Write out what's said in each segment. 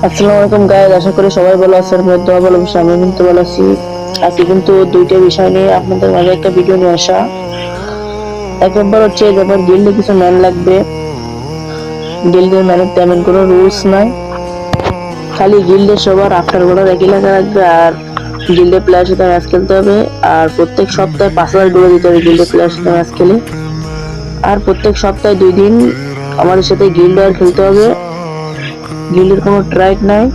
আসসালামু আলাইকুম গাইস, আশা করি সবাই ভালো আছেন। আপনাদের দোয়া ভালোবাসা আমি কিন্তু ভালো আছি। আজকে কিন্তু দুইটা বিষয় নিয়ে আপনাদের মাঝে একটা ভিডিও নিয়ে আসা। এক নম্বর হচ্ছে যে আমার গিল্ডে কিছু ম্যান লাগবে। গিল্ডের ম্যানের তেমন কোনো রুলস নাই, খালি গিল্ডের সবার আফটার গোলার একই লেখা রাখবে আর গিল্ডে প্লেয়ার সাথে ম্যাচ খেলতে হবে। আর প্রত্যেক সপ্তাহে 5,000 ডলার দিতে হবে গিল্ডে প্লেয়ার সাথে ম্যাচ খেলে। আর প্রত্যেক সপ্তাহে 2 দিন আমাদের সাথে গিল্ড আর খেলতে হবে। গিল্ডের কোনো ট্রাইক নাই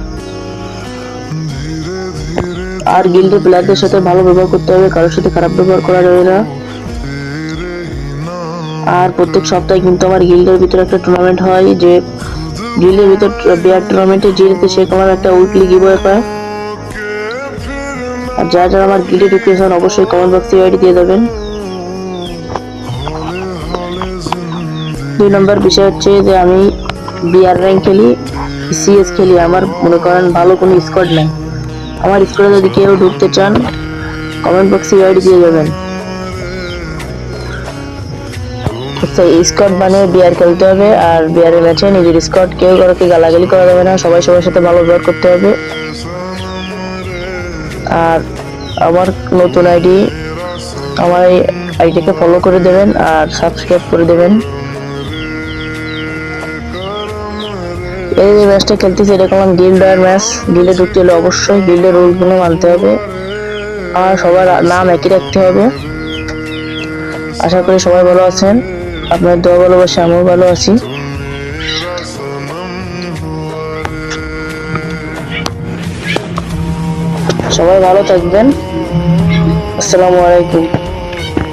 আর গিল্ডের প্লেয়ারদের সাথে ভালো ব্যবহার করতে হবে, কারোর সাথে খারাপ ব্যবহার করা যাবে না। আর প্রত্যেক সপ্তাহে কিন্তু আমার গিল্ডের ভিতরে একটা টুর্নামেন্ট হয়, যে গিল্ডের ভিতর বিয়ার টুর্নামেন্টে জিতে সে আমার একটা উইকলি গিভওয়ে পায়। আর যারা যারা আমার গিল্ডে ঢুকতে চান অবশ্যই কমেন্ট বক্সে আইডি দিয়ে দেবেন। 2 নম্বর বিষয় হচ্ছে যে আমি বিআর র্যাঙ্ক খেলি, সিএস খেলি। আমার মনে করেন ভালো কোনো স্কোয়াড নাই। আমার স্কোয়াডে যদি কেউ ঢুকতে চান কমেন্ট বক্সে আইডি দিয়ে যাবেন। আচ্ছা, স্কোয়াড মানে বিআর খেলতে হবে আর বিআরের ম্যাচে নিজের স্কোয়াড কেউ কাউকে গালাগালি করা যাবে না, সবাই সবার সাথে ভালো ব্যবহার করতে হবে। আর আমার নতুন আইডি, আমার এই আইডিকে ফলো করে দেবেন আর সাবস্ক্রাইব করে দেবেন। এই যে ম্যাচটা খেলতেছি এটা কোনো গিল্ড আর ম্যাচ। গিল্ডে ঢুকতে হলে অবশ্যই গিল্ডের রুলগুলো মানতে হবে আর সবার নাম একই রাখতে হবে। আশা করি সবাই ভালো আছেন, আপনার দোয়া ভালোবাসা আমিও ভালো আছি। সবাই ভালো থাকবেন। আসসালামু আলাইকুম।